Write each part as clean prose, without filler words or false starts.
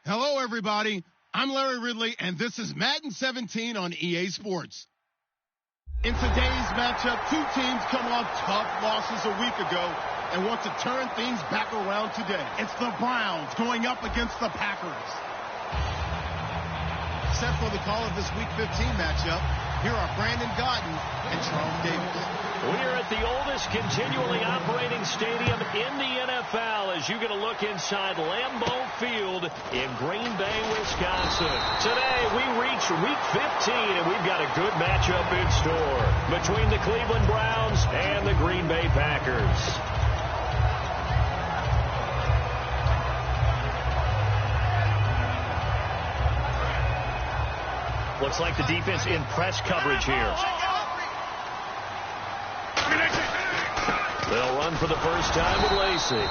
Hello, everybody. I'm Larry Ridley, and this is Madden 17 on EA Sports. In today's matchup, two teams come off tough losses a week ago and want to turn things back around today. It's the Browns going up against the Packers. Set for the call of this Week 15 matchup, here are Brandon Godden and Charles Davis. We're at the oldest continually operating stadium in the NFL as you get a look inside Lambeau Field in Green Bay, Wisconsin. Today, we reach Week 15, and we've got a good matchup in store between the Cleveland Browns and the Green Bay Packers. Looks like the defense in press coverage here. They'll run for the first time with Lacey.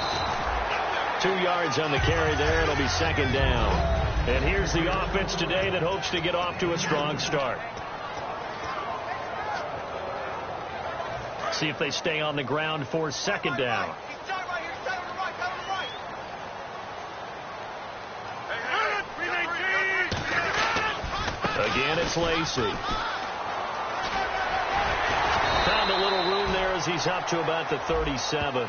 2 yards on the carry there. It'll be second down. And here's the offense today that hopes to get off to a strong start. See if they stay on the ground for second down. Again, it's Lacey. Found a little room there as he's up to about the 37.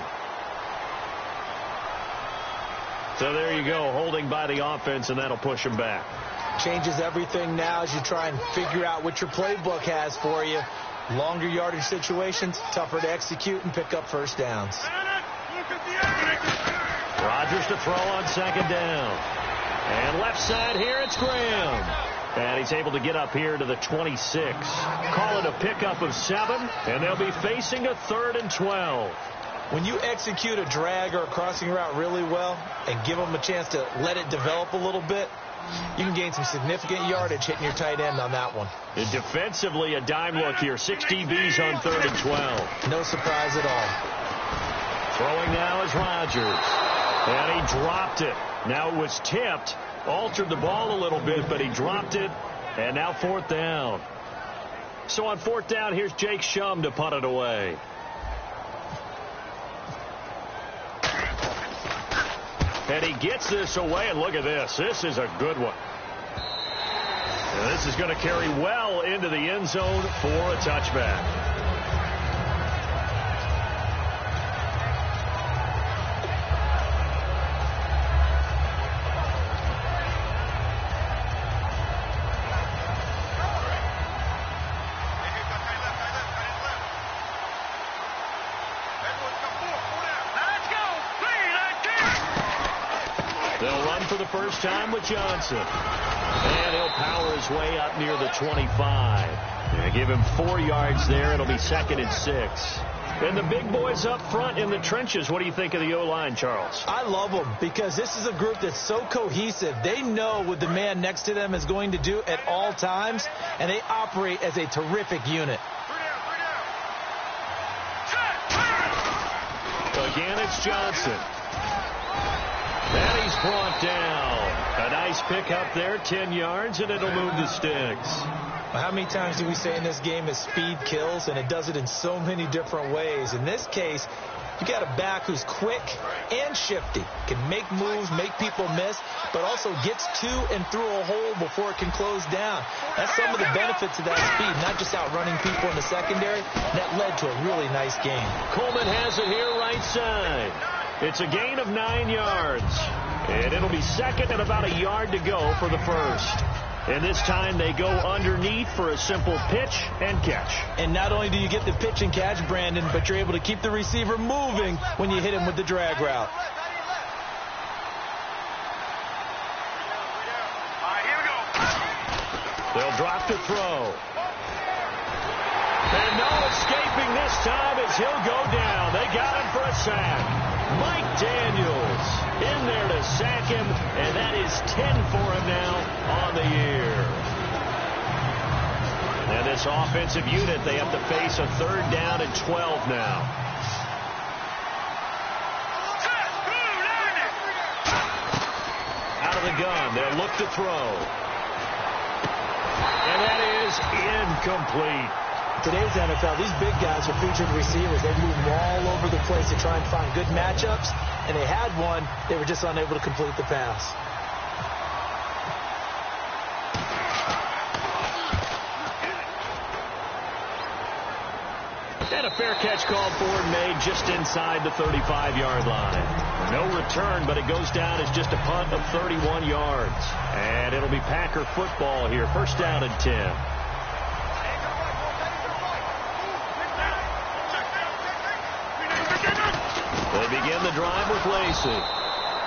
So there you go, holding by the offense, and that'll push him back. Changes everything now as you try and figure out what your playbook has for you. Longer yardage situations, tougher to execute and pick up first downs. Rodgers to throw on second down. And left side here, it's Graham. And he's able to get up here to the 26. Call it a pickup of 7, and they'll be facing a 3rd and 12. When you execute a drag or a crossing route really well and give them a chance to let it develop a little bit, you can gain some significant yardage hitting your tight end on that one. And defensively, a dime look here. 6 DBs on 3rd and 12. No surprise at all. Throwing now is Rodgers. And he dropped it. Now it was tipped. Altered the ball a little bit, but he dropped it. And now 4th down. So on 4th down, here's Jake Shum to punt it away. And he gets this away, and look at this. This is a good one. And this is going to carry well into the end zone for a touchback. First time with Johnson. And he'll power his way up near the 25. And give him 4 yards there. It'll be 2nd and 6. And the big boys up front in the trenches. What do you think of the O-line, Charles? I love them because this is a group that's so cohesive. They know what the man next to them is going to do at all times, and they operate as a terrific unit. Again, it's Johnson. And he's brought down. A nice pick up there, 10 yards, and it'll move the sticks. How many times do we say in this game is speed kills, and it does it in so many different ways. In this case, you got a back who's quick and shifty, can make moves, make people miss, but also gets to and through a hole before it can close down. That's some of the benefits of that speed, not just outrunning people in the secondary. That led to a really nice game. Coleman has it here right side. It's a gain of 9 yards. And it'll be 2nd and about a yard to go for the first. And this time they go underneath for a simple pitch and catch. And not only do you get the pitch and catch, Brandon, but you're able to keep the receiver moving when you hit him with the drag route. They'll drop to throw. And no escaping this time as he'll go down. They got him for a sack. Mike Daniels in there to sack him, and that is 10 for him now on the year. And this offensive unit, they have to face a 3rd down and 12 now. Out of the gun, they'll look to throw. And that is incomplete. Today's NFL, these big guys are featured receivers. They move all over the place to try and find good matchups, and they had one. They were just unable to complete the pass. And a fair catch called for and made just inside the 35-yard line. No return, but it goes down as just a punt of 31 yards. And it'll be Packer football here. First down and 10. They begin the drive with Lacey.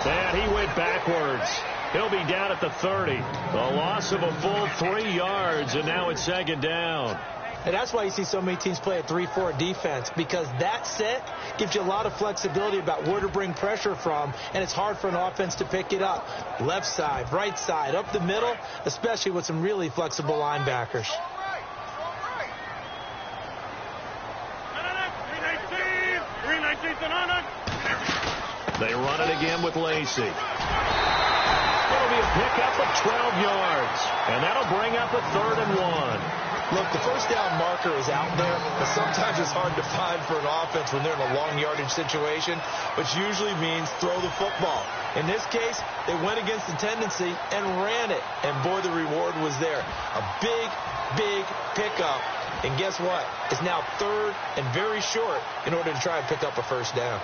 And he went backwards. He'll be down at the 30. A loss of a full 3 yards, and now it's second down. And that's why you see so many teams play a 3-4 defense, because that set gives you a lot of flexibility about where to bring pressure from, and it's hard for an offense to pick it up. Left side, right side, up the middle, especially with some really flexible linebackers. They run it again with Lacey. It'll be a pickup of 12 yards, and that'll bring up a 3rd and 1. Look, the first down marker is out there, but sometimes it's hard to find for an offense when they're in a long yardage situation, which usually means throw the football. In this case, they went against the tendency and ran it, and boy, the reward was there. A big, big pickup, and guess what? It's now 3rd and very short in order to try and pick up a first down.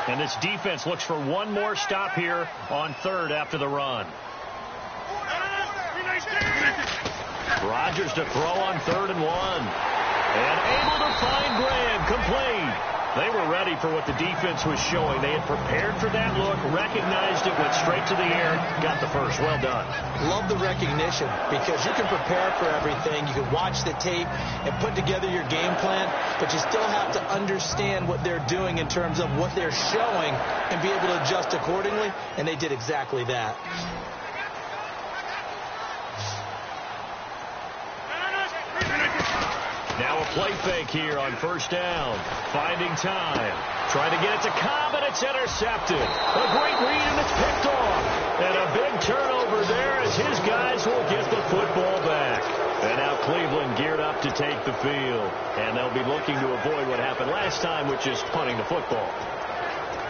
And this defense looks for one more stop here on 3rd after the run. Rodgers to throw on 3rd and 1. And able to find Graham, complete. They were ready for what the defense was showing. They had prepared for that look, recognized it, went straight to the air, got the first. Well done. Love the recognition, because you can prepare for everything. You can watch the tape and put together your game plan, but you still have to understand what they're doing in terms of what they're showing and be able to adjust accordingly, and they did exactly that. Now a play fake here on first down. Finding time. Trying to get it to Cobb, and it's intercepted. A great read, and it's picked off. And a big turnover there as his guys will get the football back. And now Cleveland geared up to take the field. And they'll be looking to avoid what happened last time, which is punting the football.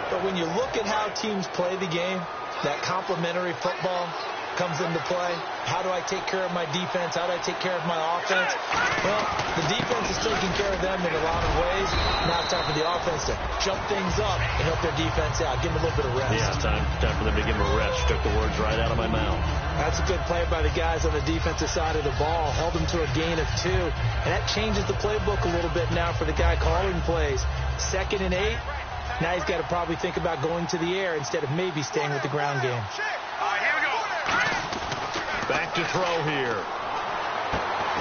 But when you look at how teams play the game, that complementary football comes into play. How do I take care of my defense? How do I take care of my offense? Well, the defense is taking care of them in a lot of ways. Now it's time for the offense to jump things up and help their defense out. Give them a little bit of rest. Yeah, time for them to give them a rest. Took the words right out of my mouth. That's a good play by the guys on the defensive side of the ball. Held them to a gain of 2. And that changes the playbook a little bit now for the guy calling plays. 2nd and 8. Now he's got to probably think about going to the air instead of maybe staying with the ground game. Back to throw here.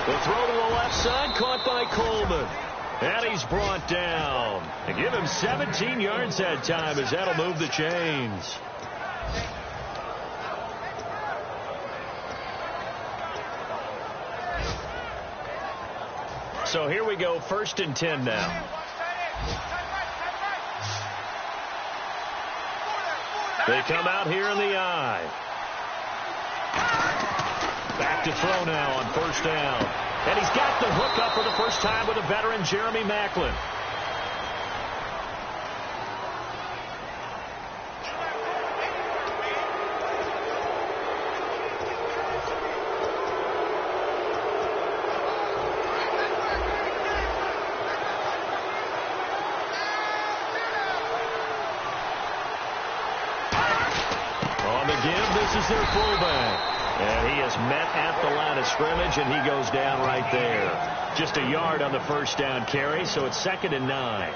The throw to the left side, caught by Coleman. And he's brought down. And give him 17 yards that time, as that'll move the chains. So here we go, 1st and 10 now. They come out here in the eye. Back to throw now on first down. And he's got the hook up for the first time with a veteran, Jeremy Maclin. On the give, this is their fullback. And he is met at the line of scrimmage, and he goes down right there. Just a yard on the first down carry, so it's 2nd and 9.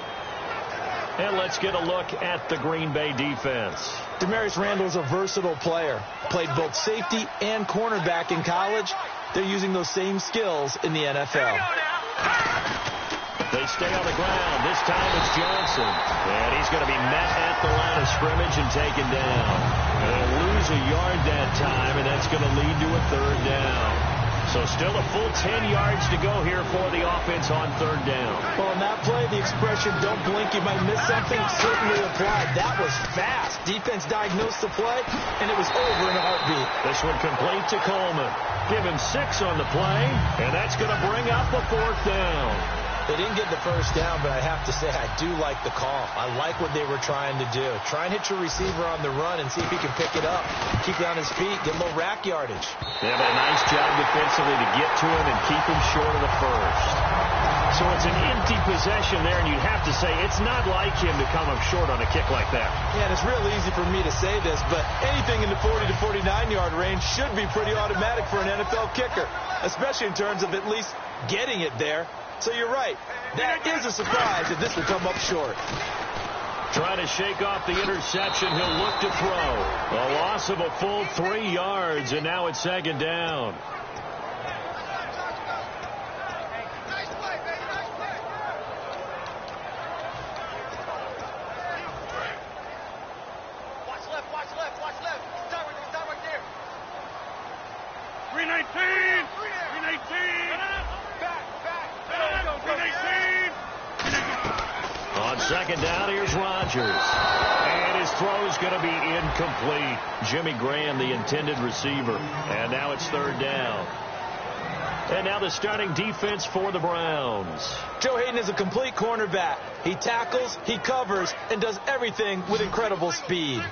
And let's get a look at the Green Bay defense. Demarius Randall's a versatile player. Played both safety and cornerback in college. They're using those same skills in the NFL. They stay on the ground. This time it's Johnson. And he's going to be met at the line of scrimmage and taken down. They'll lose a yard that time, and that's going to lead to a 3rd down. So still a full 10 yards to go here for the offense on 3rd down. Well, on that play, the expression, don't blink, you might miss something, certainly applied. That was fast. Defense diagnosed the play, and it was over in a heartbeat. This one complete to Coleman. Give him 6 on the play, and that's going to bring up the 4th down. They didn't get the first down, but I have to say I do like the call. I like what they were trying to do. Try and hit your receiver on the run and see if he can pick it up, keep it on his feet, get a little rack yardage. They have a nice job defensively to get to him and keep him short of the first. So it's an empty possession there, and you'd have to say it's not like him to come up short on a kick like that. Yeah, and it's real easy for me to say this, but anything in the 40 to 49-yard range should be pretty automatic for an NFL kicker, especially in terms of at least getting it there. So you're right. That is a surprise if this will come up short. Trying to shake off the interception. He'll look to throw. A loss of a full 3 yards, and now it's second down. Watch left. Stop right there. 319. 319. Back. On second down, here's Rodgers. And his throw's going to be incomplete. Jimmy Graham, the intended receiver. And now it's third down. And now the starting defense for the Browns. Joe Hayden is a complete cornerback. He tackles, he covers, and does everything with incredible speed.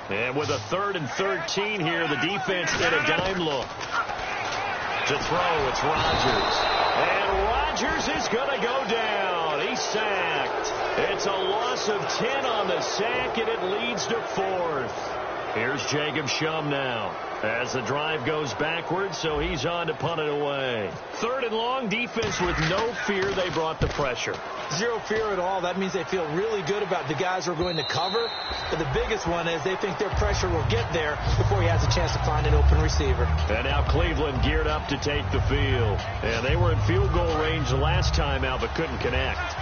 And with a 3rd and 13 here, the defense in a dime look. To throw, it's Rodgers. And Rodgers is going to go down. He's sacked. It's a loss of 10 on the sack, and it leads to 4th. Here's Jacob Shum now as the drive goes backwards, so he's on to punt it away. 3rd and long, defense with no fear. They brought the pressure. Zero fear at all. That means they feel really good about the guys who are going to cover. But the biggest one is they think their pressure will get there before he has a chance to find an open receiver. And now Cleveland geared up to take the field. And they were in field goal range the last time out, but couldn't connect.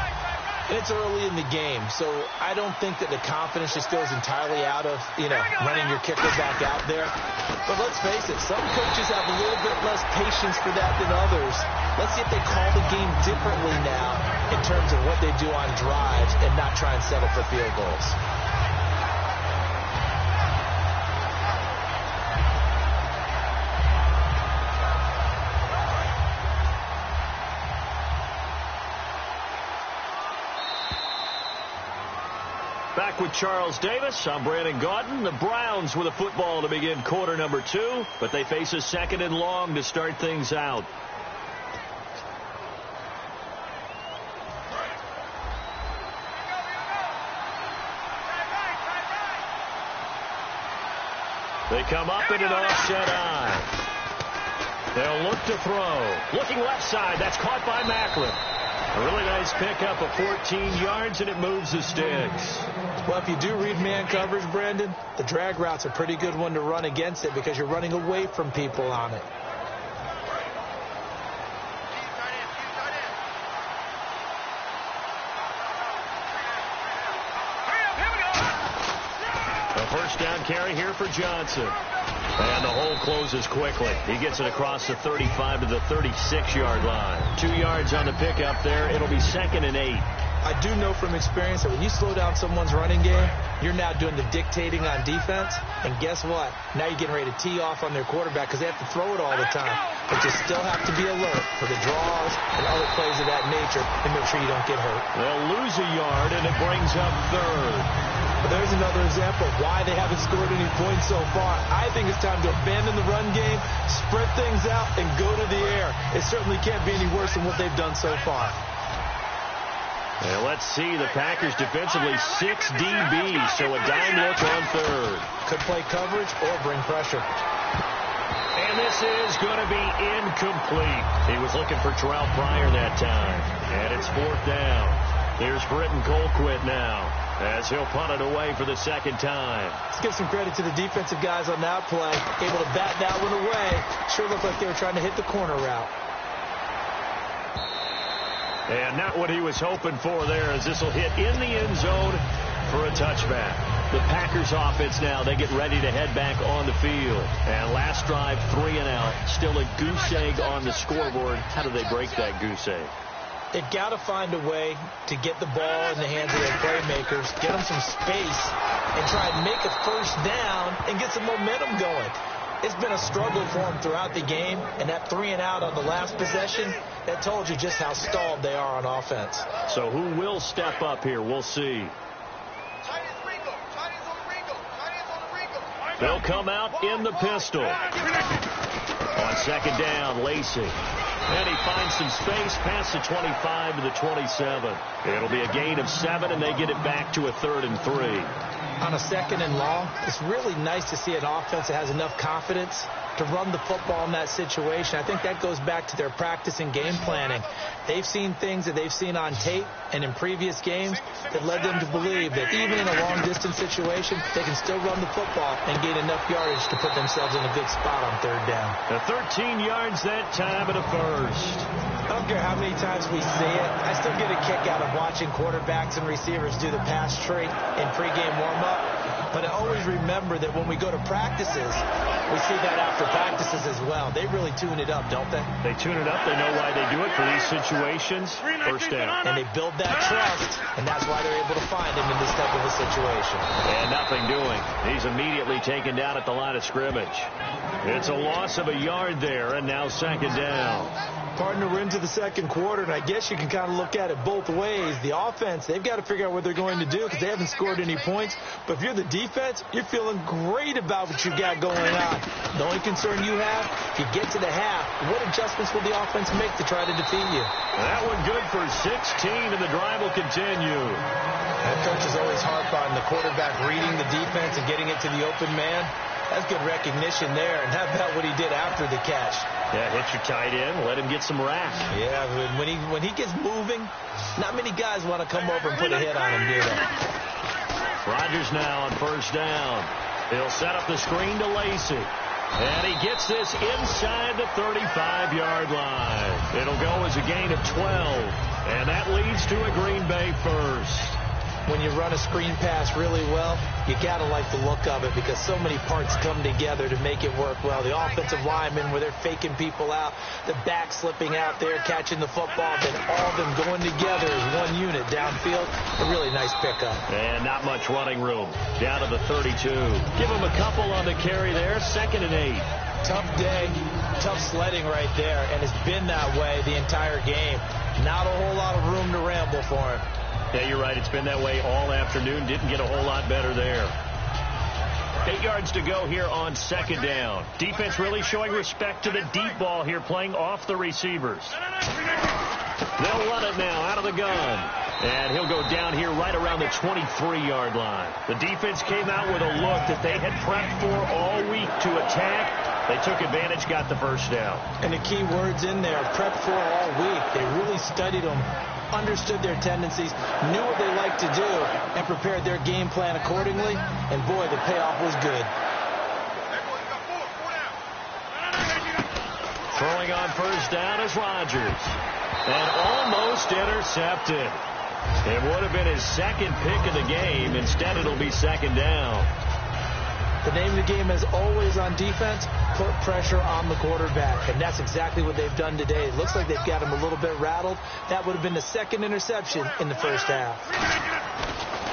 And it's early in the game, so I don't think that the confidence just goes entirely out of, running your kicker back out there. But let's face it, some coaches have a little bit less patience for that than others. Let's see if they call the game differently now in terms of what they do on drives and not try and settle for field goals. Back with Charles Davis. I'm Brandon Gaudin. The Browns with a football to begin quarter number 2, but they face a 2nd and long to start things out. They come up in an offset eye. They'll look to throw. Looking left side. That's caught by Macklin. A really nice pickup of 14 yards, and it moves the sticks. Well, if you do read man coverage, Brandon, the drag route's a pretty good one to run against it because you're running away from people on it. A first down carry here for Johnson. And the hole closes quickly. He gets it across the 35 to the 36-yard line. 2 yards on the pickup there. It'll be 2nd and 8. I do know from experience that when you slow down someone's running game, you're now doing the dictating on defense. And guess what? Now you're getting ready to tee off on their quarterback because they have to throw it all the time. But you still have to be alert for the draws and other plays of that nature and make sure you don't get hurt. They'll lose a yard, and it brings up 3rd. But there's another example of why they haven't scored any points so far. I think it's time to abandon the run game, spread things out, and go to the air. It certainly can't be any worse than what they've done so far. And let's see, the Packers defensively 6 DBs, so a dime look on 3rd. Could play coverage or bring pressure. And this is going to be incomplete. He was looking for Terrell Pryor that time. And it's 4th down. Here's Britton Colquitt now as he'll punt it away for the 2nd time. Let's give some credit to the defensive guys on that play. Able to bat that one away. Sure looked like they were trying to hit the corner route. And not what he was hoping for there, as this will hit in the end zone for a touchback. The Packers offense now, they get ready to head back on the field. And last drive, 3 and out. Still a goose egg on the scoreboard. How do they break that goose egg? They've got to find a way to get the ball in the hands of their playmakers, get them some space, and try and make a first down and get some momentum going. It's been a struggle for them throughout the game, and that 3-and-out on the last possession, that told you just how stalled they are on offense. So who will step up here? We'll see. They'll come out in the pistol. On second down, Lacey. And he finds some space past the 25 to the 27. It'll be a gain of 7, and they get it back to a 3rd and 3. On a 2nd and long, it's really nice to see an offense that has enough confidence to run the football in that situation. I think that goes back to their practice and game planning. They've seen things that they've seen on tape and in previous games that led them to believe that even in a long-distance situation, they can still run the football and gain enough yardage to put themselves in a good spot on 3rd down. The 13 yards that time at a first. I don't care how many times we see it. I still get a kick out of watching quarterbacks and receivers do the pass tree in pregame warm-up. But I always remember that when we go to practices, we see that after practices as well. They really tune it up, don't they? They tune it up. They know why they do it for these situations. First down. And they build that trust, and that's why they're able to find him in this type of a situation. And nothing doing. He's immediately taken down at the line of scrimmage. It's a loss of a yard there, and now 2nd down. Partner, we're into the 2nd quarter, and I guess you can kind of look at it both ways. The offense, they've got to figure out what they're going to do because they haven't scored any points. But if you're the defense, you're feeling great about what you've got going on. The only concern you have, if you get to the half, what adjustments will the offense make to try to defeat you? That one good for 16, and the drive will continue. That coach is always harp on the quarterback reading the defense and getting it to the open man. That's good recognition there. And how about what he did after the catch? Yeah, hit your tight end, let him get some rack. Yeah, when he gets moving, not many guys want to come over and put a hit on him, do they? Rodgers now on 1st down. He'll set up the screen to Lacey. And he gets this inside the 35-yard line. It'll go as a gain of 12. And that leads to a Green Bay first. When you run a screen pass really well, you got to like the look of it because so many parts come together to make it work well. The offensive linemen, where they're faking people out, the back slipping out there, catching the football, then all of them going together as one unit downfield. A really nice pickup. And not much running room. Down to the 32. Give him a couple on the carry there. 2nd and 8. Tough day, tough sledding right there, and it's been that way the entire game. Not a whole lot of room to ramble for him. Yeah, you're right. It's been that way all afternoon. Didn't get a whole lot better there. 8 yards to go here on 2nd down. Defense really showing respect to the deep ball here, playing off the receivers. They'll run it now out of the gun. And he'll go down here right around the 23-yard line. The defense came out with a look that they had prepped for all week to attack. They took advantage, got the 1st down. And the key words in there, prepped for all week. They really studied them, understood their tendencies, knew what they liked to do, and prepared their game plan accordingly. And, boy, the payoff was good. Throwing on 1st down is Rodgers. And almost intercepted. It would have been his 2nd pick of the game. Instead, it'll be 2nd down. The name of the game is always on defense, put pressure on the quarterback. And that's exactly what they've done today. It looks like they've got him a little bit rattled. That would have been the 2nd interception in the 1st half.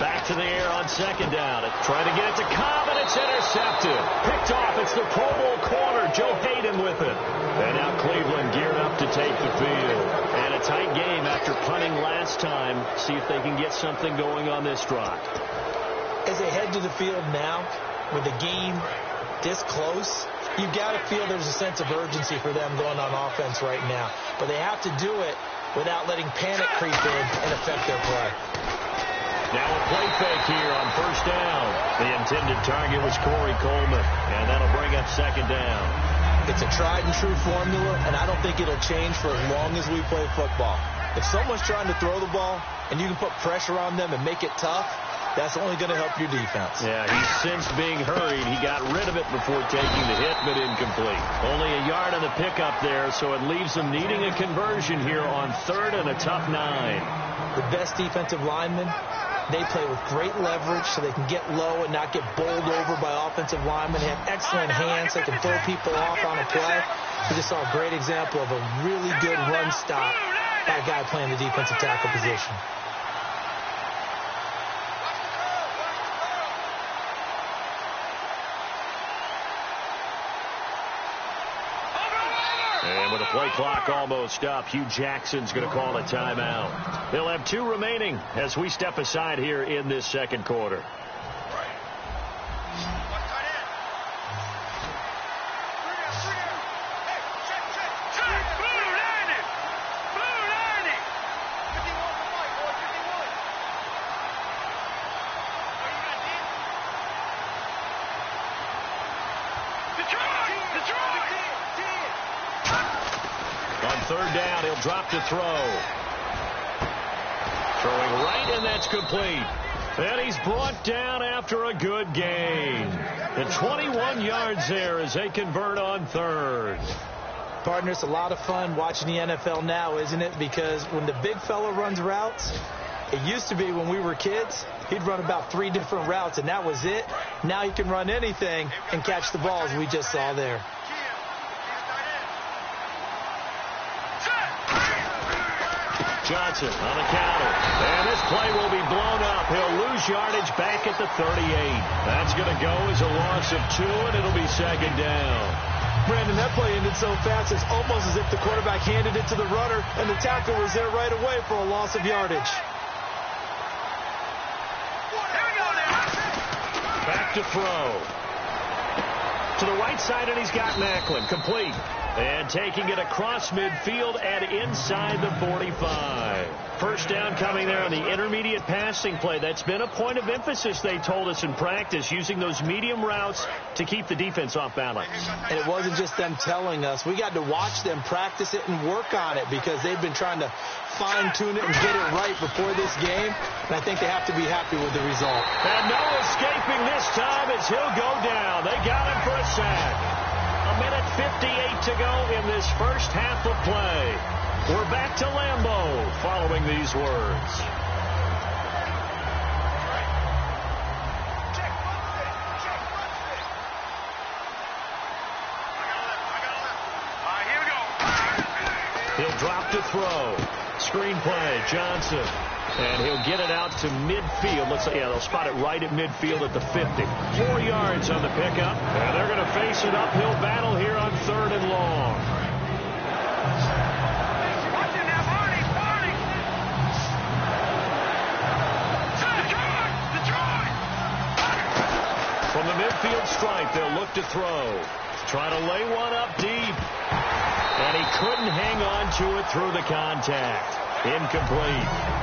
Back to the air on 2nd down. Trying to get it to Cobb, and it's intercepted. Picked off. It's the Pro Bowl corner, Joe Hayden, with it. And now Cleveland geared up to take the field. And a tight game after punting last time. See if they can get something going on this drive. As they head to the field now, with the game this close, you've got to feel there's a sense of urgency for them going on offense right now. But they have to do it without letting panic creep in and affect their play. Now a play fake here on 1st down. The intended target was Corey Coleman, and that'll bring up 2nd down. It's a tried-and-true formula, and I don't think it'll change for as long as we play football. If someone's trying to throw the ball and you can put pressure on them and make it tough, that's only going to help your defense. Yeah, he sensed being hurried. He got rid of it before taking the hit, but incomplete. Only a yard on the pickup there, so it leaves them needing a conversion here on 3rd and a tough 9. The best defensive linemen, they play with great leverage so they can get low and not get bowled over by offensive linemen. They have excellent hands. They can throw people off on a play. We just saw a great example of a really good run stop by a guy playing the defensive tackle position. And with the play clock almost up, Hugh Jackson's going to call a timeout. They'll have 2 remaining as we step aside here in this second quarter. On third down, he'll drop to throw. Throwing right, and that's complete. And he's brought down after a good gain. The 21 yards there as they convert on third. Partner, it's a lot of fun watching the NFL now, isn't it? Because when the big fella runs routes, it used to be when we were kids, he'd run about 3 different routes, and that was it. Now he can run anything and catch the balls we just saw there. Johnson on the counter. And this play will be blown up. He'll lose yardage back at the 38. That's going to go as a loss of 2, and it'll be second down. Brandon, that play ended so fast, it's almost as if the quarterback handed it to the runner, and the tackle was there right away for a loss of yardage. Back to throw. To the right side, and he's got Macklin. Complete. And taking it across midfield and inside the 45. First down coming there on the intermediate passing play. That's been a point of emphasis, they told us in practice, using those medium routes to keep the defense off balance. And it wasn't just them telling us. We got to watch them practice it and work on it because they've been trying to fine-tune it and get it right before this game. And I think they have to be happy with the result. And no escaping this time as he'll go down. They got him for a sack. A minute 58 to go in this first half of play. We're back to Lambeau following these words. He'll drop to throw. Screen play, Johnson. And he'll get it out to midfield. Let's say, yeah, they'll spot it right at midfield at the 50. 4 yards on the pickup. And they're going to face an uphill battle here on third and long. From the midfield stripe, they'll look to throw. Try to lay one up deep. And he couldn't hang on to it through the contact. Incomplete.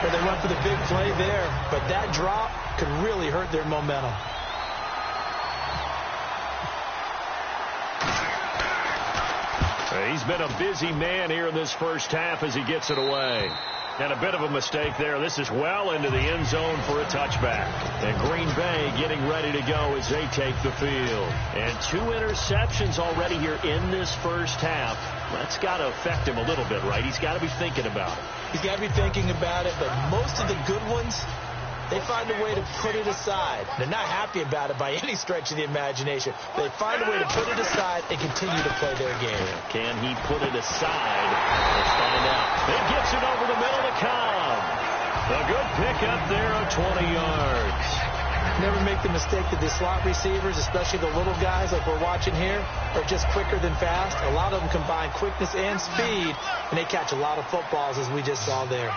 Well, they went for the big play there, but that drop could really hurt their momentum. He's been a busy man here in this first half as he gets it away. And a bit of a mistake there. This is well into the end zone for a touchback. And Green Bay getting ready to go as they take the field. And 2 interceptions already here in this first half. That's got to affect him a little bit, right? He's got to be thinking about it. He's got to be thinking about it, but most of the good ones, they find a way to put it aside. They're not happy about it by any stretch of the imagination. They find a way to put it aside and continue to play their game. Can he put it aside? Let's find out. It gets it over the middle to Cobb. A good pickup there of 20 yards. Never make the mistake that the slot receivers, especially the little guys like we're watching here, are just quicker than fast. A lot of them combine quickness and speed, and they catch a lot of footballs as we just saw there.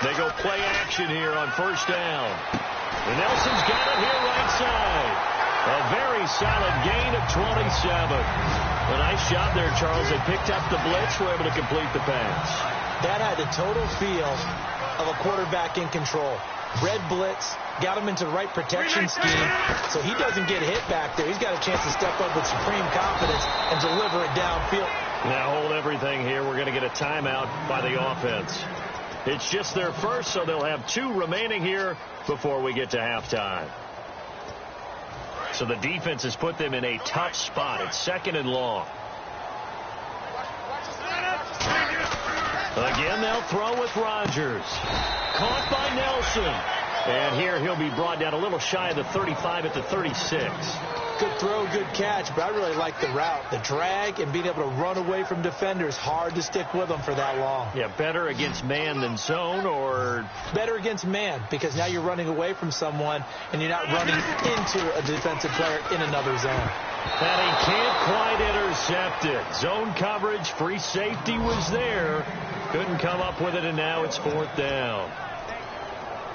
They go play action here on first down. And Nelson's got it here right side. A very solid gain of 27. A nice job there, Charles. They picked up the blitz, were able to complete the pass. That had the total feel of a quarterback in control. Red blitz, got him into the right protection scheme, so he doesn't get hit back there. He's got a chance to step up with supreme confidence and deliver it downfield. Now hold everything here. We're going to get a timeout by the offense. It's just their first, so they'll have 2 remaining here before we get to halftime. So the defense has put them in a tough spot. It's second and long. Again, they'll throw with Rodgers. Caught by Nelson. And here he'll be brought down a little shy of the 35 at the 36. Good throw, good catch, but I really like the route. The drag and being able to run away from defenders. Hard to stick with them for that long. Yeah, better against man than zone, or? Better against man, because now you're running away from someone and you're not running into a defensive player in another zone. And he intercepted. Zone coverage, free safety was there. Couldn't come up with it, and now it's 4th down.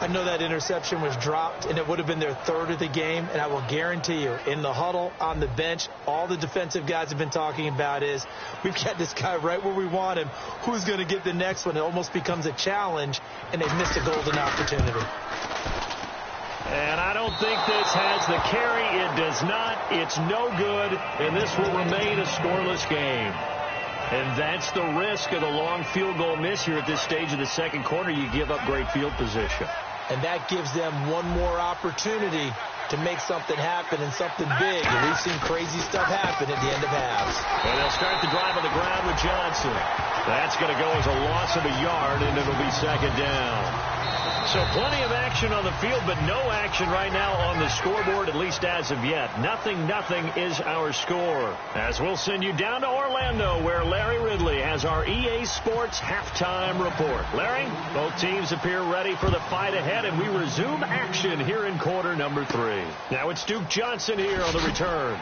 I know that interception was dropped, and it would have been their 3rd of the game, and I will guarantee you, in the huddle, on the bench, all the defensive guys have been talking about is, we've got this guy right where we want him. Who's going to get the next one? It almost becomes a challenge, and they've missed a golden opportunity. And I don't think this has the carry. It does not. It's no good, and this will remain a scoreless game. And that's the risk of the long field goal miss here at this stage of the second quarter. You give up great field position. And that gives them one more opportunity to make something happen and something big. And we've seen crazy stuff happen at the end of halves. And they'll start the drive on the ground with Johnson. That's going to go as a loss of a yard, and it'll be 2nd down. So plenty of action on the field, but no action right now on the scoreboard, at least as of yet. 0-0 is our score. As we'll send you down to Orlando, where Larry Ridley has our EA Sports halftime report. Larry, both teams appear ready for the fight ahead, and we resume action here in quarter number 3. Now it's Duke Johnson here on the return.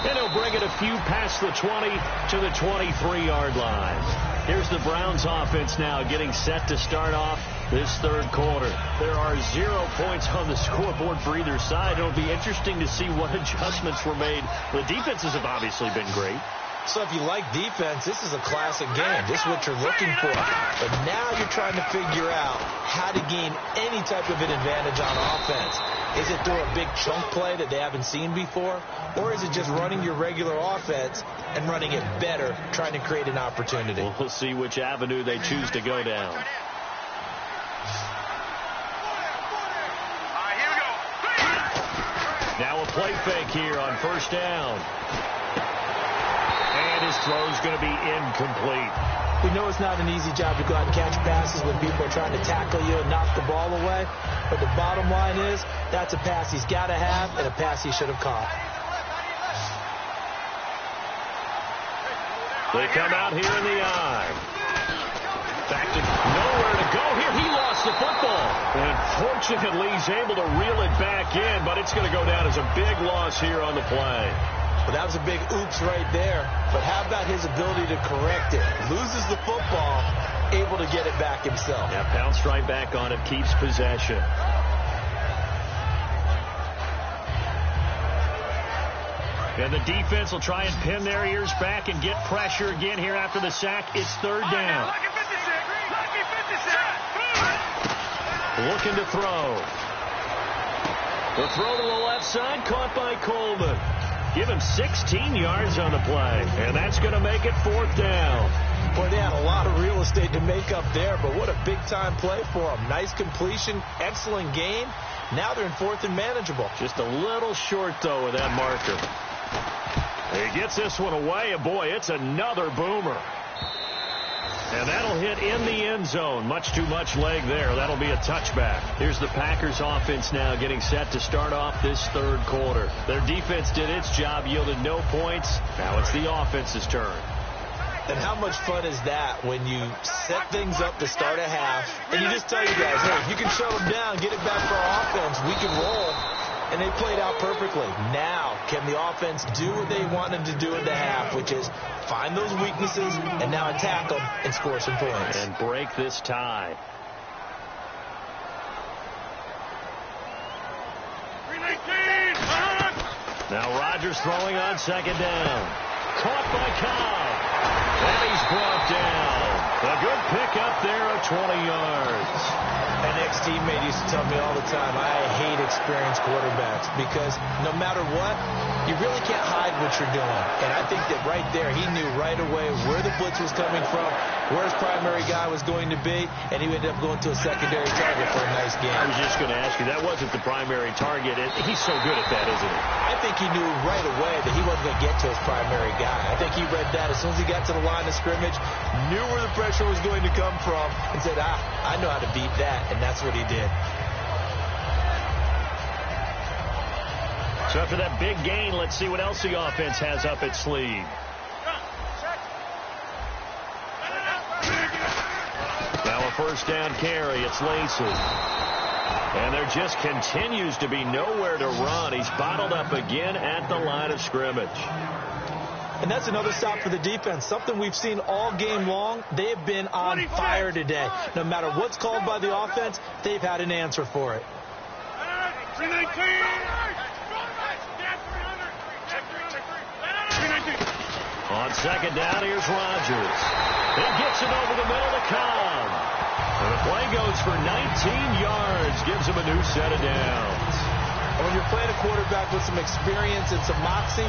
And he'll bring it a few past the 20 to the 23-yard line. Here's the Browns offense now getting set to start off this 3rd quarter. There are 0 points on the scoreboard for either side. It'll be interesting to see what adjustments were made. The defenses have obviously been great. So if you like defense, this is a classic game. This is what you're looking for. But now you're trying to figure out how to gain any type of an advantage on offense. Is it through a big chunk play that they haven't seen before? Or is it just running your regular offense and running it better, trying to create an opportunity? Well, we'll see which avenue they choose to go down. Now a play fake here on 1st down. And his throw's going to be incomplete. We know it's not an easy job to go out and catch passes when people are trying to tackle you and knock the ball away. But the bottom line is, that's a pass he's got to have and a pass he should have caught. They come out here in the eye. Back to nowhere to go here. He lost the football. And fortunately, he's able to reel it back in, but it's going to go down as a big loss here on the play. Well, that was a big oops right there. But how about his ability to correct it? Loses the football, able to get it back himself. Yeah, pounced right back on it, keeps possession. And the defense will try and pin their ears back and get pressure again here after the sack. It's 3rd down. Looking to throw. The throw to the left side, caught by Coleman. Give him 16 yards on the play, and that's going to make it 4th down. Boy, they had a lot of real estate to make up there, but what a big-time play for them. Nice completion, excellent game. Now they're in 4th and manageable. Just a little short, though, of that marker. He gets this one away, and boy, it's another boomer. And that'll hit in the end zone. Much too much leg there. That'll be a touchback. Here's the Packers offense now getting set to start off this 3rd quarter. Their defense did its job, yielded no points. Now it's the offense's turn. And how much fun is that when you set things up to start a half, and you just tell you guys, hey, if you can shut them down, get it back for our offense, we can roll. And they played out perfectly. Now, can the offense do what they wanted to do in the half, which is find those weaknesses and now attack them and score some points. And break this tie. Now Rodgers throwing on 2nd down. Caught by Cobb. And he's brought down. A good pickup there of 20 yards. An ex-teammate used to tell me all the time, I hate experienced quarterbacks because no matter what, you really can't hide what you're doing. And I think that right there, he knew right away where the blitz was coming from, where his primary guy was going to be, and he ended up going to a secondary target for a nice game. I was just going to ask you, that wasn't the primary target. He's so good at that, isn't he? I think he knew right away that he wasn't going to get to his primary guy. I think he read that as soon as he got to the line of scrimmage, knew where the pressure was going to come from, and said, I know how to beat that. And that's what he did. So after that big gain, let's see what else the offense has up its sleeve. Now a 1st down carry. It's Lacey. And there just continues to be nowhere to run. He's bottled up again at the line of scrimmage. And that's another stop for the defense. Something we've seen all game long. They have been on fire today. No matter what's called by the offense, they've had an answer for it. 319. On second down, here's Rodgers. He gets it over the middle to Cobb. And the play goes for 19 yards, gives him a new set of downs. When you're playing a quarterback with some experience and some moxie,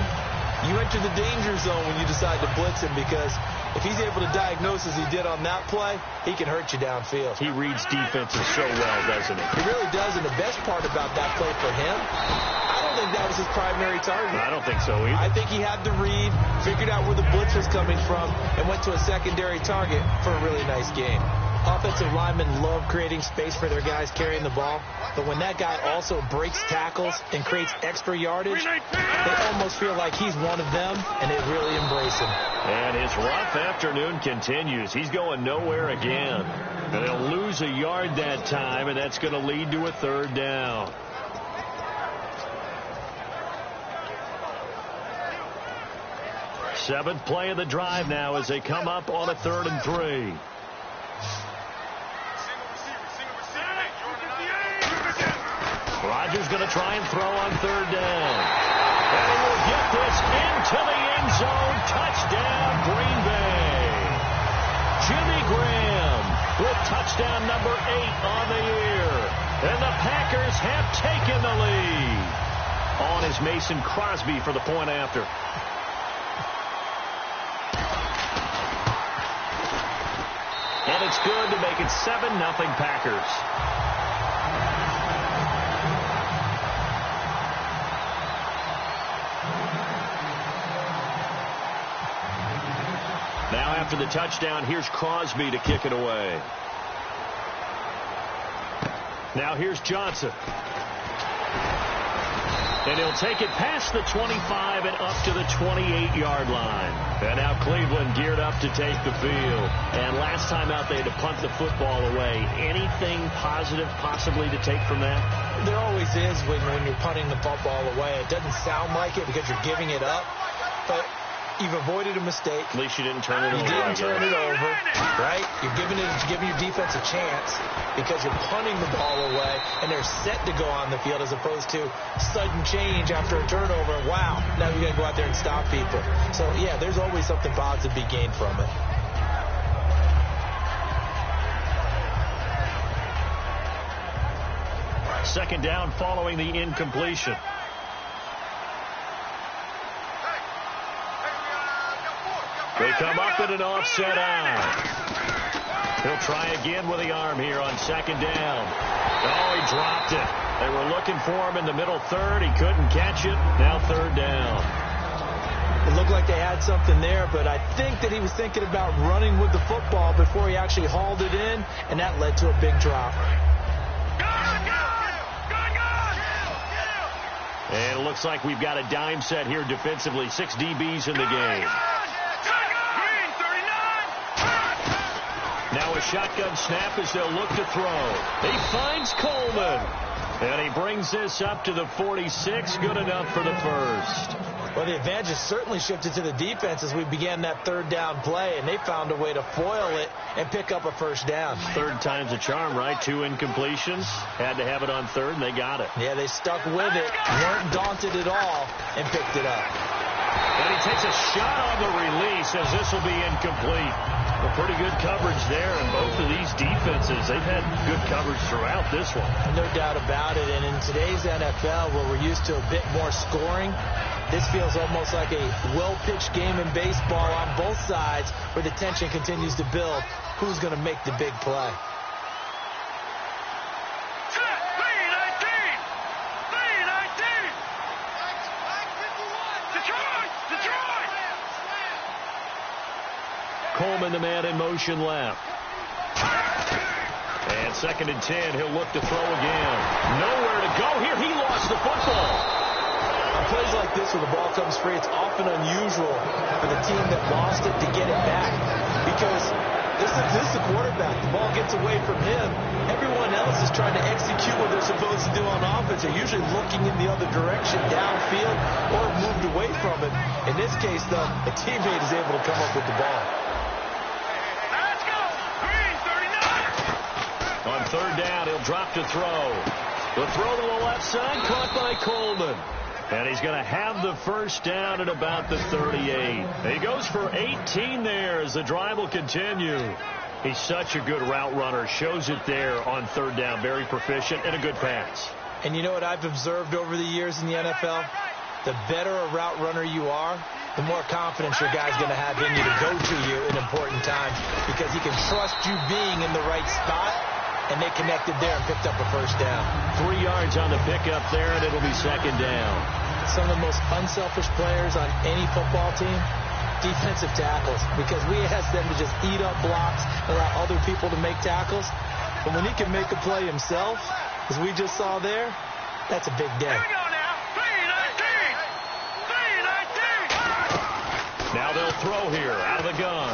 you enter the danger zone when you decide to blitz him, because if he's able to diagnose as he did on that play, he can hurt you downfield. He reads defenses so well, doesn't he? He really does, and the best part about that play for him, I don't think that was his primary target. I don't think so either. I think he had the read, figured out where the blitz was coming from, and went to a secondary target for a really nice game. Offensive linemen love creating space for their guys carrying the ball, but when that guy also breaks tackles and creates extra yardage, they almost feel like he's one of them, and they really embrace him. And his rough afternoon continues. He's going nowhere again. And he'll lose a yard that time, and that's going to lead to a third down. Seventh play of the drive now as they come up on a 3rd and 3. Rodgers going to try and throw on 3rd down. And he will get this into the end zone. Touchdown, Green Bay. Jimmy Graham with touchdown number 8 on the year. And the Packers have taken the lead. On is Mason Crosby for the point after. And it's good to make it 7-0 Packers. Now after the touchdown, here's Crosby to kick it away. Now here's Johnson. And he'll take it past the 25 and up to the 28-yard line. And now Cleveland geared up to take the field. And last time out, they had to punt the football away. Anything positive possibly to take from that? There always is when you're punting the football away. It doesn't sound like it because you're giving it up, but you've avoided a mistake. At least you didn't turn it over. You didn't turn it over, right? You're giving your defense a chance because you're punting the ball away, and they're set to go on the field as opposed to sudden change after a turnover. Wow, now you got to go out there and stop people. So, yeah, there's always something positive to be gained from it. Second down following the incompletion. They come up in an offset out. He'll try again with the arm here on second down. Oh, he dropped it. They were looking for him in the middle third. He couldn't catch it. Now 3rd down. It looked like they had something there, but I think that he was thinking about running with the football before he actually hauled it in, and that led to a big drop. And it looks like we've got a dime set here defensively. 6 DBs in the game. Now a shotgun snap as they'll look to throw. He finds Coleman. And he brings this up to the 46. Good enough for the first. Well, the advantage certainly shifted to the defense as we began that 3rd down play, and they found a way to foil it and pick up a first down. 3rd time's a charm, right? 2 incompletions. Had to have it on 3rd, and they got it. Yeah, they stuck with it, weren't daunted at all, and picked it up. And he takes a shot on the release as this will be incomplete. Well, pretty good coverage there, and both of these defenses, they've had good coverage throughout this one. No doubt about it, and in today's NFL, where we're used to a bit more scoring, this feels almost like a well-pitched game in baseball on both sides where the tension continues to build. Who's going to make the big play? Coleman, the man in motion left. And 2nd and 10, he'll look to throw again. Nowhere to go here. He lost the football. On plays like this where the ball comes free, it's often unusual for the team that lost it to get it back because This is the quarterback. The ball gets away from him. Everyone else is trying to execute what they're supposed to do on offense. They're usually looking in the other direction, downfield, or moved away from it. In this case, though, a teammate is able to come up with the ball. Let's go. Green, 39. On third down, he'll drop to throw. The throw to the left side, caught by Coleman. And he's going to have the first down at about the 38. He goes for 18 there as the drive will continue. He's such a good route runner. Shows it there on third down. Very proficient and a good pass. And you know what I've observed over the years in the NFL? The better a route runner you are, the more confidence your guy's going to have in you to go to you in important times because he can trust you being in the right spot. And they connected there and picked up a first down. 3 yards on the pickup there, and it'll be second down. Some of the most unselfish players on any football team, defensive tackles, because we ask them to just eat up blocks and allow other people to make tackles. But when he can make a play himself, as we just saw there, that's a big day. Here we go now. 3-19. 3-19. Now they'll throw here out of the gun.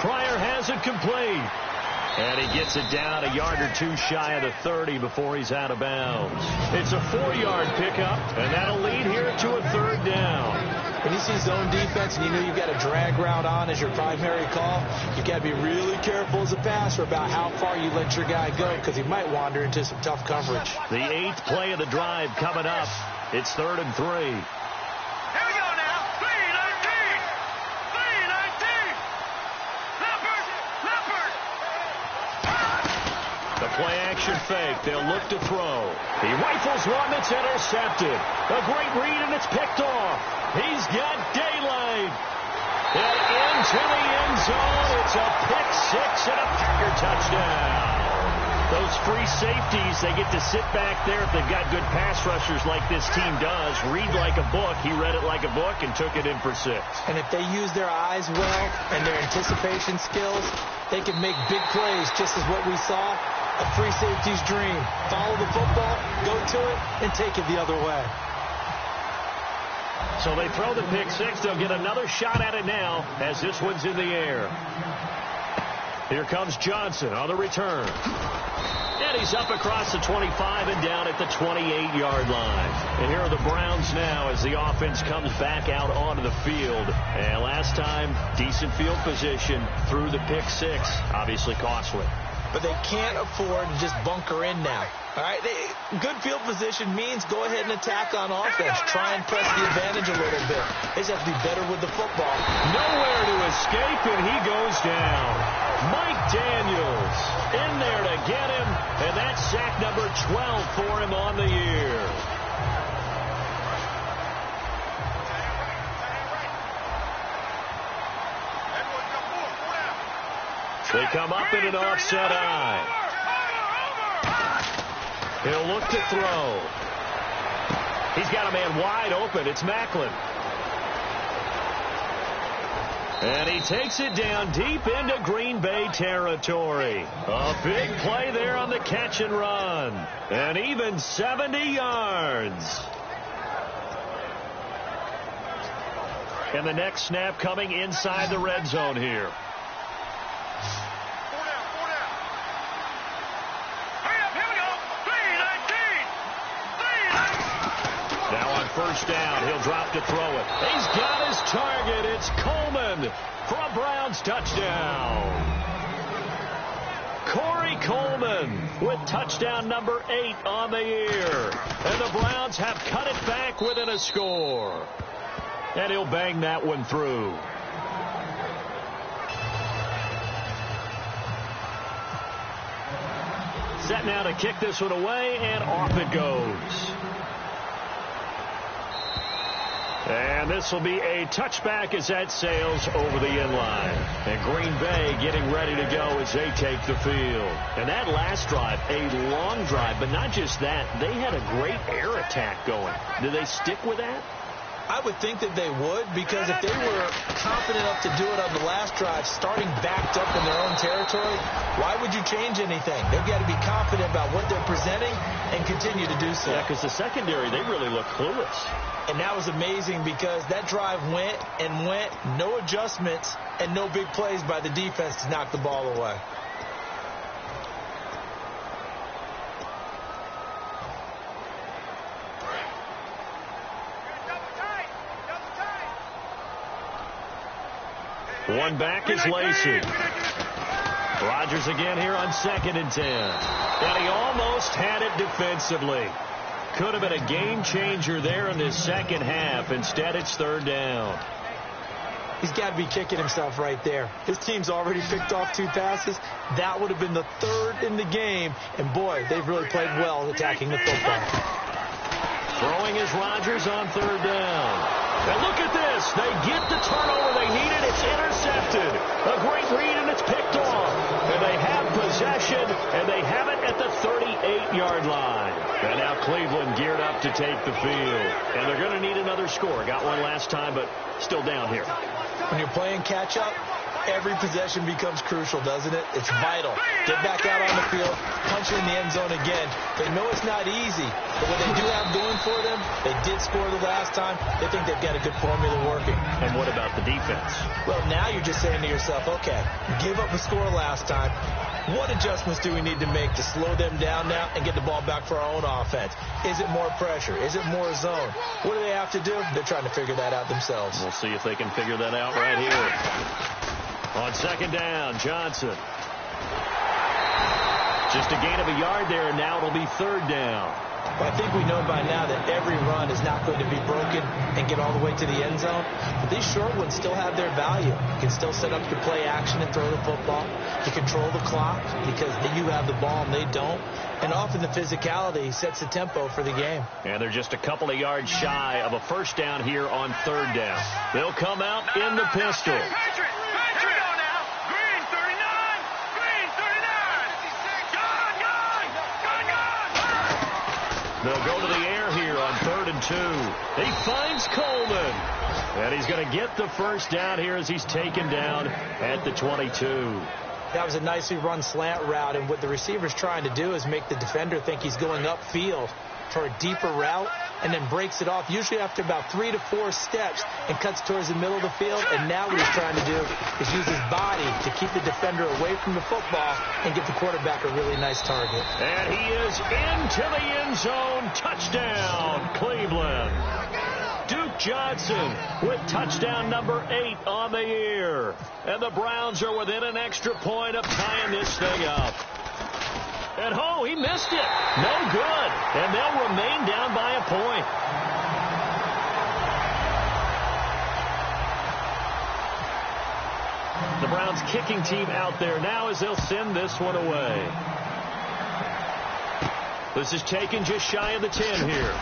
Pryor has it complete. And he gets it down a yard or two shy of the 30 before he's out of bounds. It's a 4-yard pickup, and that'll lead here to a third down. When you see zone defense and you know you've got a drag route on as your primary call, you've got to be really careful as a passer about how far you let your guy go because he might wander into some tough coverage. The 8th play of the drive coming up. It's 3rd and 3. Here we go now. 3-19. 3-19. Leopard. Leopard. The play action fake. They'll look to throw. He rifles one. It's intercepted. A great read, and it's picked off. He's got daylight. And into the end zone. It's a pick six and a Packer touchdown. Those free safeties, they get to sit back there if they've got good pass rushers like this team does. Read like a book. He read it like a book and took it in for 6. And if they use their eyes well and their anticipation skills, they can make big plays, just as what we saw. A free safety's dream. Follow the football, go to it, and take it the other way. So they throw the pick six. They'll get another shot at it now as this one's in the air. Here comes Johnson on the return. And he's up across the 25 and down at the 28-yard line. And here are the Browns now as the offense comes back out onto the field. And last time, decent field position through the pick six. Obviously costly. But they can't afford to just bunker in now. All right, good field position means go ahead and attack on offense. Try and press the advantage a little bit. They just have to be better with the football. Nowhere to escape, and he goes down. Mike Daniels in there to get him, and that's sack number 12 for him on the year. They come up in an offset eye. He'll look to throw. He's got a man wide open. It's Macklin. And he takes it down deep into Green Bay territory. A big play there on the catch and run. And even 70 yards. And the next snap coming inside the red zone here. First down, he'll drop to throw it. He's got his target. It's Coleman for a Browns touchdown. Corey Coleman with touchdown number 8 on the year. And the Browns have cut it back within a score. And he'll bang that one through. Set now to kick this one away, and off it goes. And this will be a touchback as that sails over the inline. And Green Bay getting ready to go as they take the field. And that last drive, a long drive, but not just that. They had a great air attack going. Do they stick with that? I would think that they would, because if they were confident enough to do it on the last drive, starting backed up in their own territory, why would you change anything? They've got to be confident about what they're presenting and continue to do so. Yeah, because the secondary, they really look clueless. And that was amazing because that drive went and went, no adjustments, and no big plays by the defense to knock the ball away. One back is Lacey. Rodgers again here on 2nd and 10. And he almost had it defensively. Could have been a game changer there in this second half. Instead, it's 3rd down. He's got to be kicking himself right there. His team's already picked off 2 passes. That would have been the 3rd in the game. And, boy, they've really played well attacking the football. Throwing is Rodgers on 3rd down. And look at this. They get the turnover they needed. It's intercepted. A great read, and it's picked off. And they have possession, and they have it at the 38-yard line. And now Cleveland geared up to take the field. And they're going to need another score. Got one last time, but still down here. When you're playing catch-up, every possession becomes crucial, doesn't it? It's vital. Get back out on the field, punch in the end zone again. They know it's not easy, but what they do have going for them, they did score the last time. They think they've got a good formula working. And what about the defense? Well, now you're just saying to yourself, okay, gave up a score last time. What adjustments do we need to make to slow them down now and get the ball back for our own offense? Is it more pressure? Is it more zone? What do they have to do? They're trying to figure that out themselves. We'll see if they can figure that out right here. On 2nd down, Johnson. Just a gain of a yard there, and now it'll be 3rd down. Well, I think we know by now that every run is not going to be broken and get all the way to the end zone. But these short ones still have their value. You can still set up your play action and throw the football. You control the clock because you have the ball and they don't. And often the physicality sets the tempo for the game. And they're just a couple of yards shy of a 1st down here on 3rd down. They'll come out in the pistol. They'll go to the air here on 3rd and 2. He finds Coleman. And he's going to get the 1st down here as he's taken down at the 22. That was a nicely run slant route, and what the receiver's trying to do is make the defender think he's going upfield for a deeper route, and then breaks it off, usually after about 3 to 4 steps, and cuts towards the middle of the field. And now what he's trying to do is use his body to keep the defender away from the football and give the quarterback a really nice target. And he is into the end zone. Touchdown, Cleveland. Duke Johnson with touchdown number 8 on the year. And the Browns are within an extra point of tying this thing up. And oh, he missed it. No good. And they'll remain down by a point. The Browns kicking team out there now as they'll send this one away. This is taken just shy of the 10 here.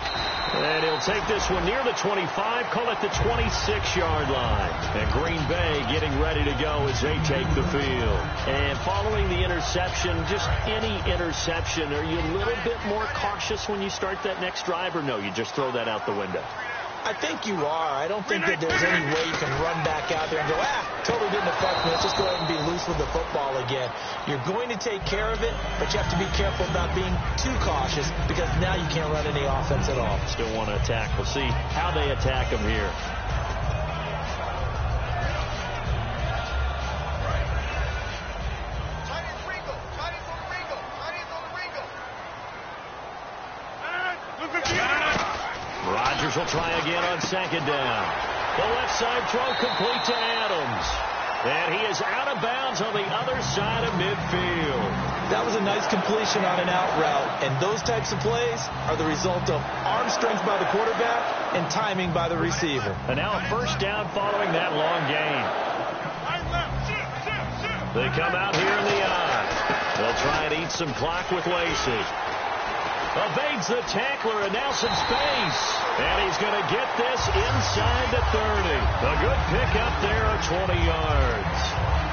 And he'll take this one near the 25, call it the 26-yard line. And Green Bay getting ready to go as they take the field. And following the interception, just any interception, are you a little bit more cautious when you start that next drive, or no, you just throw that out the window? I think you are. I don't think that there's any way you can run back out there and go, totally didn't affect me. Let's just go ahead and be loose with the football again. You're going to take care of it, but you have to be careful about being too cautious because now you can't run any offense at all. Still want to attack. We'll see how they attack them here. Rodgers will try again on 2nd down. The left side throw complete to Adams. And he is out of bounds on the other side of midfield. That was a nice completion on an out route. And those types of plays are the result of arm strength by the quarterback and timing by the receiver. And now a 1st down following that long gain. They come out here in the eye. They'll try and eat some clock with Lacey. Evades the tackler, and now some space. And he's going to get this inside the 30. A good pickup there of 20 yards.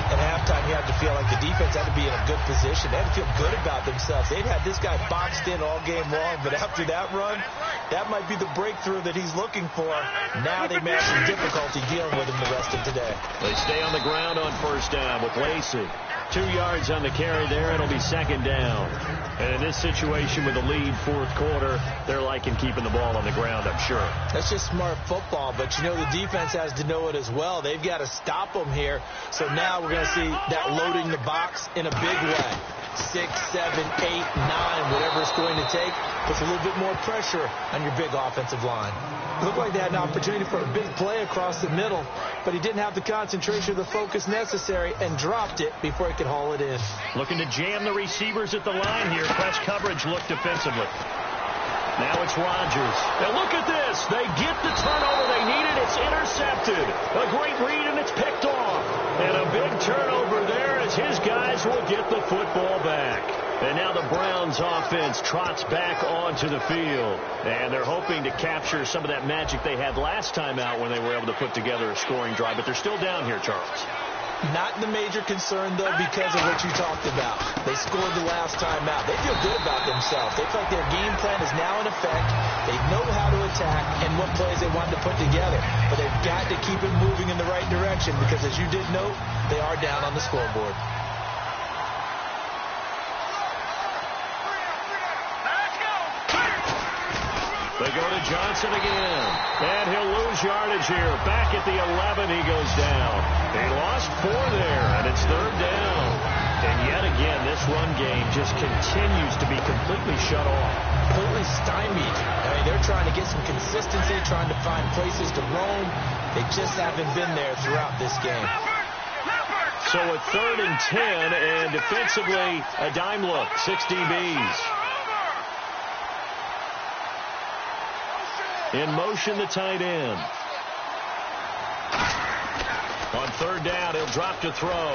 At halftime, you had to feel like the defense had to be in a good position. They had to feel good about themselves. They'd had this guy boxed in all game long, but after that run, that might be the breakthrough that he's looking for. Now they may have some difficulty dealing with him the rest of today. They stay on the ground on first down with Lacey. 2 yards on the carry there. It'll be second down. And in this situation with the lead fourth quarter, they're liking keeping the ball on the ground, I'm sure. That's just smart football, but you know the defense has to know it as well. They've got to stop them here. So now we're going to see that loading the box in a big way. 6, 7, 8, 9, whatever it's going to take, puts a little bit more pressure on your big offensive line. It looked like they had an opportunity for a big play across the middle, but he didn't have the concentration or the focus necessary and dropped it before he could haul it in. Looking to jam the receivers at the line here. Press coverage look defensively. Now it's Rodgers. Now look at this. They get the turnover they needed. It's intercepted. A great read, and it's picked off. And a big turnover there as his guys will get the football back. And now the Browns offense trots back onto the field. And they're hoping to capture some of that magic they had last time out when they were able to put together a scoring drive. But they're still down here, Charles. Not the major concern, though, because of what you talked about. They scored the last time out. They feel good about themselves. They feel like their game plan is now in effect. They know how to attack and what plays they want to put together. But they've got to keep it moving in the right direction because, as you did note, they are down on the scoreboard. They go to Johnson again. And he'll lose yardage here. Back at the 11, he goes down. He lost 4 there, and it's third down. And yet again, this run game just continues to be completely shut off. Completely stymied. I mean, they're trying to get some consistency, trying to find places to roam. They just haven't been there throughout this game. So at 3rd and 10, and defensively, a dime look, 6 DBs. In motion, the tight end. On 3rd down, he'll drop to throw.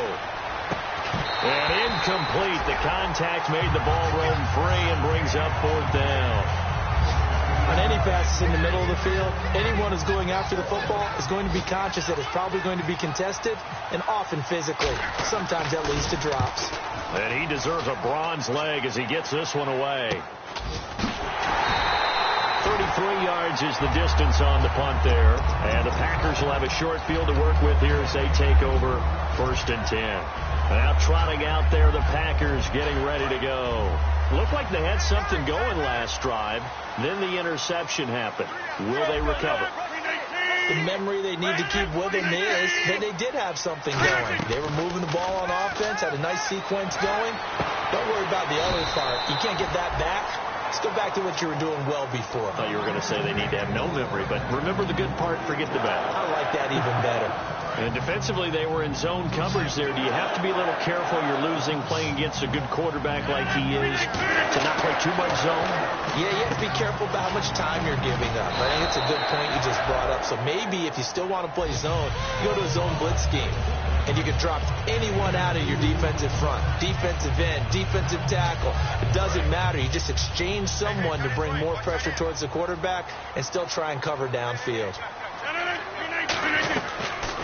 And incomplete. The contact made the ball roam free and brings up 4th down. On any passes in the middle of the field, anyone who's going after the football is going to be conscious that it's probably going to be contested and often physically. Sometimes that leads to drops. And he deserves a bronze leg as he gets this one away. 33 yards is the distance on the punt there. And the Packers will have a short field to work with here as they take over 1st and 10. Now trotting out there, the Packers getting ready to go. Looked like they had something going last drive. Then the interception happened. Will they recover? The memory they need to keep with them is that they did have something going. They were moving the ball on offense, had a nice sequence going. Don't worry about the other part. You can't get that back. Let's go back to what you were doing well before. I thought you were going to say they need to have no memory, but remember the good part, forget the bad. I like that even better. And defensively, they were in zone coverage there. Do you have to be a little careful? You're losing playing against a good quarterback like he is to not play too much zone? Yeah, you have to be careful about how much time you're giving up. I think it's a good point you just brought up. So maybe if you still want to play zone, you go to a zone blitz scheme. And you can drop anyone out of your defensive front, defensive end, defensive tackle. It doesn't matter. You just exchange someone to bring more pressure towards the quarterback and still try and cover downfield.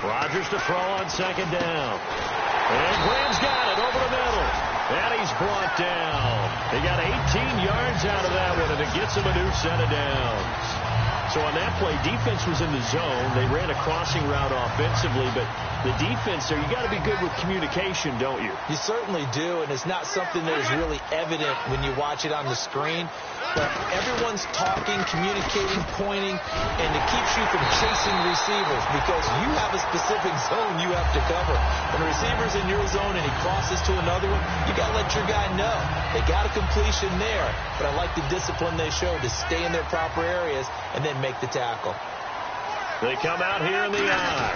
Rodgers to throw on 2nd down. And Graham's got it over the middle. And he's brought down. He got 18 yards out of that one, and it gets him a new set of downs. So on that play, defense was in the zone. They ran a crossing route offensively, but the defense there, you got to be good with communication, don't you? You certainly do, and it's not something that is really evident when you watch it on the screen. But everyone's talking, communicating, pointing, and it keeps you from chasing receivers because you have a specific zone you have to cover. When the receiver's in your zone and he crosses to another one, you got to let your guy know. They got a completion there, but I like the discipline they show to stay in their proper areas and then make the tackle. They come out here in the I.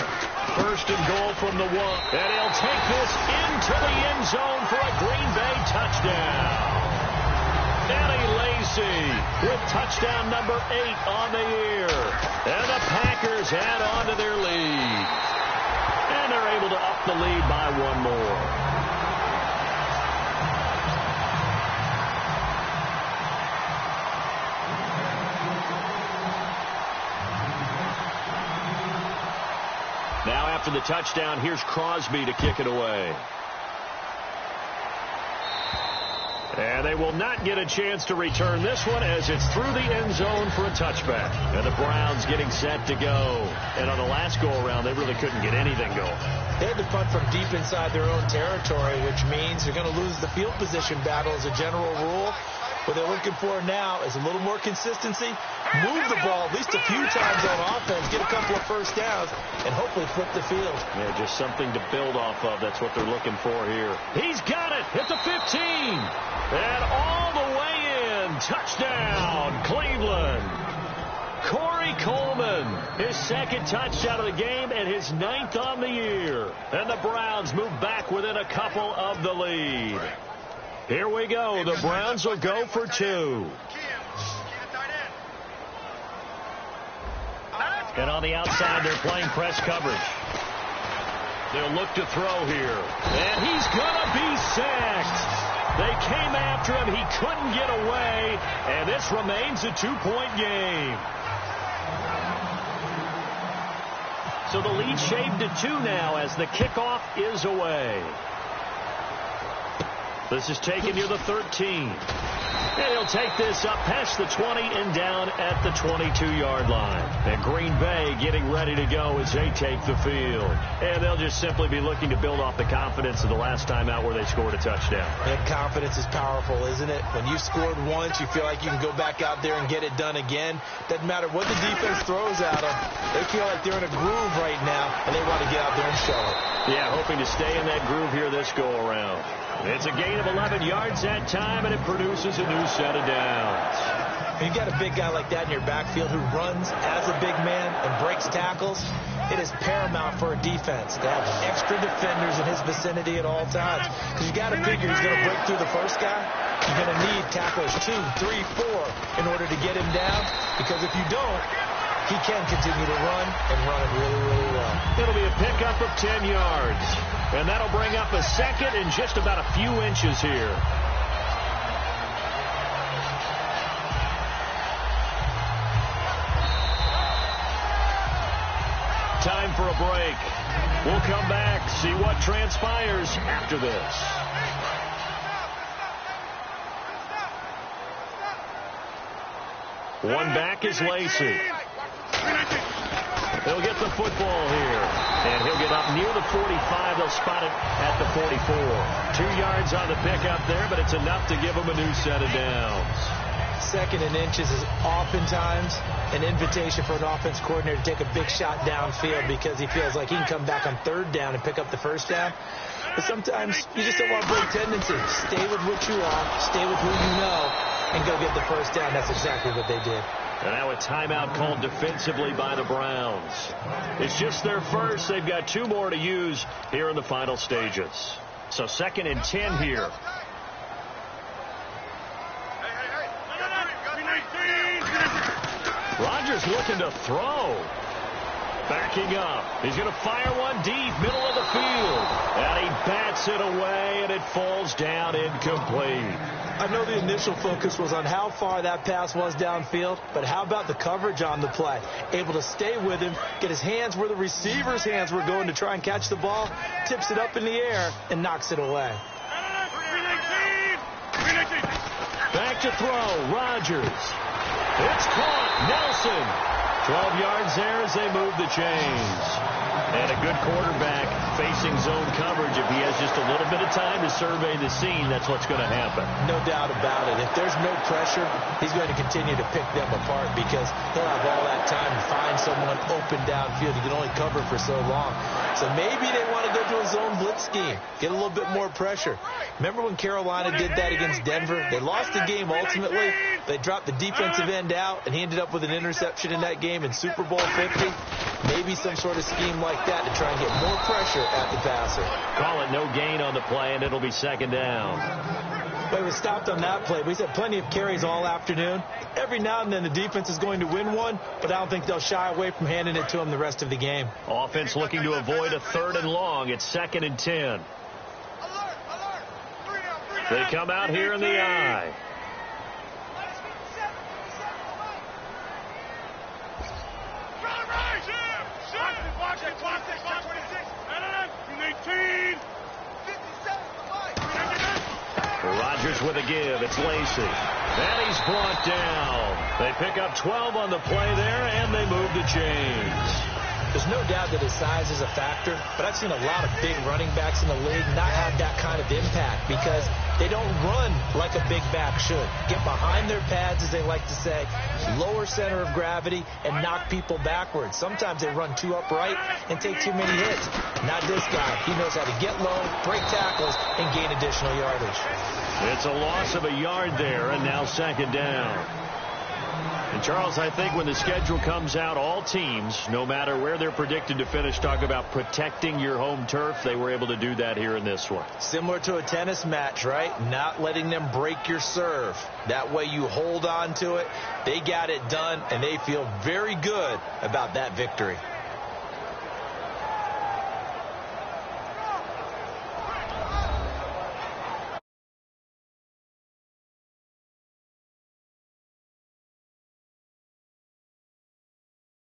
1st and goal from the 1. And he'll take this into the end zone for a Green Bay touchdown. Danny Lacy with touchdown number 8 on the year. And the Packers add on to their lead. And they're able to up the lead by 1 more. Now After the touchdown, here's Crosby to kick it away. And they will not get a chance to return this one as it's through the end zone for a touchback. And the Browns getting set to go. And on the last go-around, they really couldn't get anything going. They had to punt from deep inside their own territory, which means they're going to lose the field position battle as a general rule. What they're looking for now is a little more consistency, move the ball at least a few times on offense, get a couple of first downs, and hopefully flip the field. Yeah, just something to build off of. That's what they're looking for here. He's got it at the 15. And all the way in. Touchdown, Cleveland. Corey Coleman, his second touchdown of the game and his 9th on the year. And the Browns move back within a couple of the lead. Here we go. The Browns will go for 2. And on the outside, they're playing press coverage. They'll look to throw here. And he's going to be sacked. They came after him. He couldn't get away. And this remains a 2-point game. So the lead shaved to 2 now as the kickoff is away. This is taken near the 13. And he'll take this up past the 20 and down at the 22-yard line. And Green Bay getting ready to go as they take the field. And they'll just simply be looking to build off the confidence of the last time out where they scored a touchdown. And confidence is powerful, isn't it? When you scored once, you feel like you can go back out there and get it done again. Doesn't matter what the defense throws at them. They feel like they're in a groove right now, and they want to get out there and show it. Yeah, hoping to stay in that groove here this go-around. It's a gain of 11 yards that time, and it produces a new set of downs. When you got a big guy like that in your backfield who runs as a big man and breaks tackles, it is paramount for a defense to have extra defenders in his vicinity at all times. Because you got to figure he's going to break through the first guy. You're going to need tacklers 2, 3, 4 in order to get him down. Because if you don't, he can continue to run and run it really, really well. It'll be a pickup of 10 yards. And that'll bring up a second and just about a few inches here. Time for a break. We'll come back, see what transpires after this. One back is Lacey. He'll get the football here. And he'll get up near the 45. They'll spot it at the 44. 2 yards on the pickup there, but it's enough to give him a new set of downs. 2nd and inches is oftentimes an invitation for an offense coordinator to take a big shot downfield because he feels like he can come back on 3rd down and pick up the first down. But sometimes you just don't want to break tendencies. Stay with what you are, stay with who you know, and go get the first down. That's exactly what they did. And now a timeout called defensively by the Browns. It's just their first. They've got 2 more to use here in the final stages. So 2nd and 10 here. Rodgers looking to throw. Backing up. He's going to fire one deep, middle of the field. And he bats it away, and it falls down incomplete. I know the initial focus was on how far that pass was downfield, but how about the coverage on the play? Able to stay with him, get his hands where the receiver's hands were going to try and catch the ball, tips it up in the air, and knocks it away. Back to throw, Rodgers. It's caught, Nelson. 12 yards there as they move the chains. And a good quarterback facing zone coverage. If he has just a little bit of time to survey the scene, that's what's going to happen. No doubt about it. If there's no pressure, he's going to continue to pick them apart because he'll have all that time to find someone open downfield. He can only cover for so long. So maybe they want to go to a zone blitz scheme, get a little bit more pressure. Remember when Carolina did that against Denver? They lost the game ultimately. They dropped the defensive end out, and he ended up with an interception in that game in Super Bowl 50. Maybe some sort of scheme like that to try and get more pressure at the passer. Call it no gain on the play, and it'll be 2nd down. Well, he was stopped on that play. We've had plenty of carries all afternoon. Every now and then the defense is going to win one, but I don't think they'll shy away from handing it to him the rest of the game. Offense looking to avoid a 3rd and long. It's 2nd and 10. They come out here in the eye. Watch it, 26. with a give. It's Lacey. And he's brought down. They pick up 12 on the play there, and they move the chains. There's no doubt that his size is a factor, but I've seen a lot of big running backs in the league not have that kind of impact because they don't run like a big back should. Get behind their pads, as they like to say, lower center of gravity, and knock people backwards. Sometimes they run too upright and take too many hits. Not this guy. He knows how to get low, break tackles, and gain additional yardage. It's a loss of a yard there, and now second down. And, Charles, I think when the schedule comes out, all teams, no matter where they're predicted to finish, talk about protecting your home turf. They were able to do that here in this one. Similar to a tennis match, right? Not letting them break your serve. That way you hold on to it. They got it done, and they feel very good about that victory.